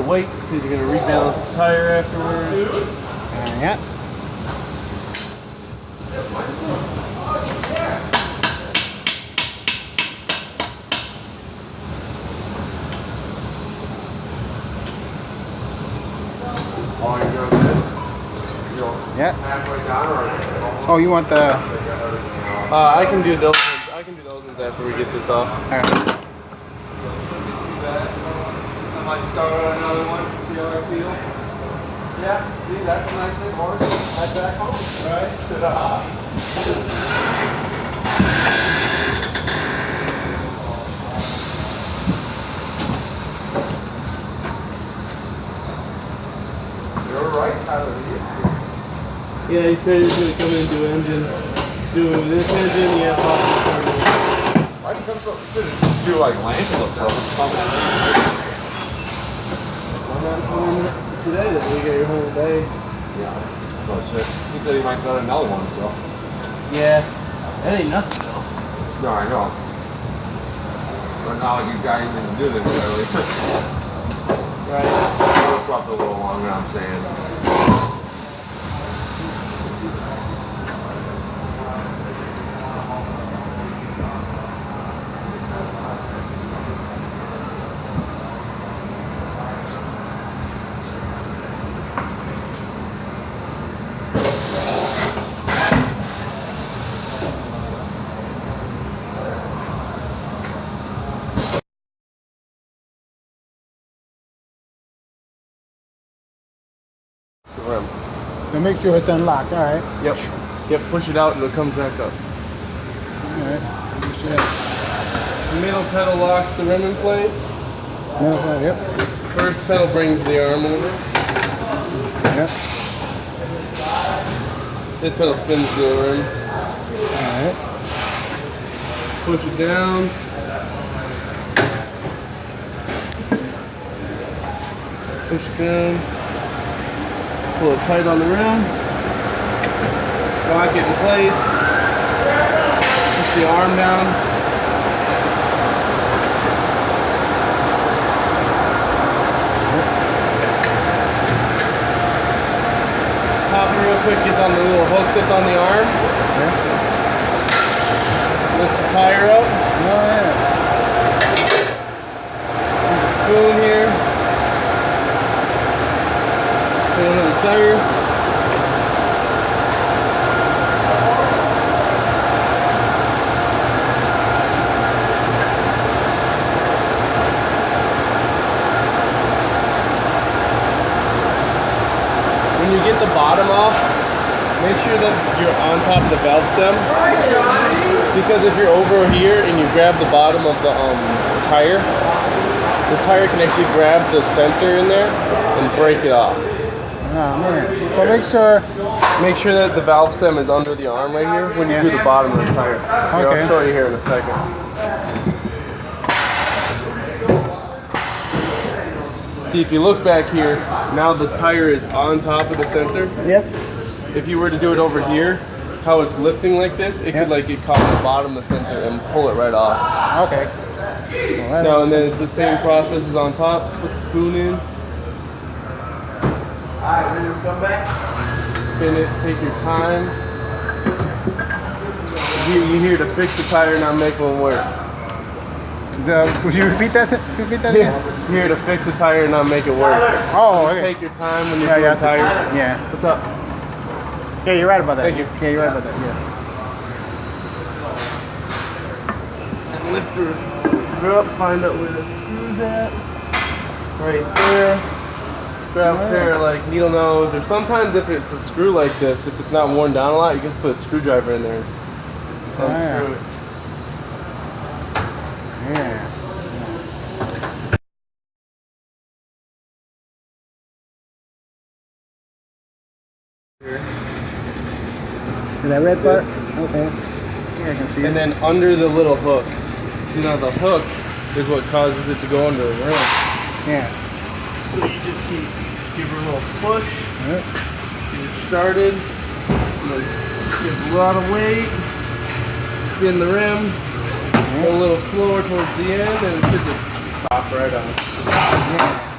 weights because you're going to rebalance the tire afterwards. Yeah. Yeah. Oh, you want the? I can do those ones. I can do those ones after we get this off. All right. I might start on another one to see how I feel. Yeah, see, that's a nice big horse. Head back home, right? You're right, Tyler. Yeah, he said he's going to come in and do engine. Do this engine, yeah, possibly. Why do you come so? You could do like land stuff, bro. I'm not home today, that we get your whole day. Yeah. Oh shit. He said he might start another one, so. Yeah, that ain't nothing though. No, I know. But not like you got anything to do this early. Right. We'll swap a little longer, I'm saying. Rim. To make sure it's unlocked. All right. Yep. Yep. Push it out and it comes back up. All right. Make sure The middle pedal locks the rim in place. middle part, yep. First pedal brings the arm over. Yep. This pedal spins the rim. All right. Push it down. Push it down. Pull it tight on the rim. Lock it in place. Push the arm down. Just pop it real quick. Gets on the little hook that's on the arm. Yeah. Lifts the tire up. Oh yeah. There's a spoon here. Put it under the tire. When you get the bottom off, make sure that you're on top of the valve stem. Because if you're over here and you grab the bottom of the tire can actually grab the sensor in there and break it off. Oh man. So Make sure that the valve stem is under the arm right here when you do the bottom of the tire. Here, Okay. I'll show you here in a second. See, if you look back here, now the tire is on top of the sensor. Yep. If you were to do it over here, how it's lifting like this, it could like get caught on the bottom of the sensor and pull it right off. Okay. Well, No, and then it's the same process as on top. Put the spoon in. Alright, ready to come back? Spin it, take your time. You're here to fix the tire, not make one worse. Would you repeat that? Repeat that again? You're here to fix the tire and not make it worse. Oh, Just okay. take your time when you're doing tires. Yeah. What's up? Yeah, you're right about that. Thank you. Yeah, you're right about that. Yeah. And lift her up, find out where the screw's at. Right there. Grab a pair of like needle nose, or sometimes if it's a screw like this, if it's not worn down a lot, you can just put a screwdriver in there and just unscrew it. Yeah. Is that red part? Okay. Yeah, I can see it. And then under the little hook. See, now the hook is what causes it to go under the rim. Yeah. So you just give her a little push, Yep. get it started, give a lot of weight, spin the rim, go a little slower towards the end, and it should just pop right on. Yeah.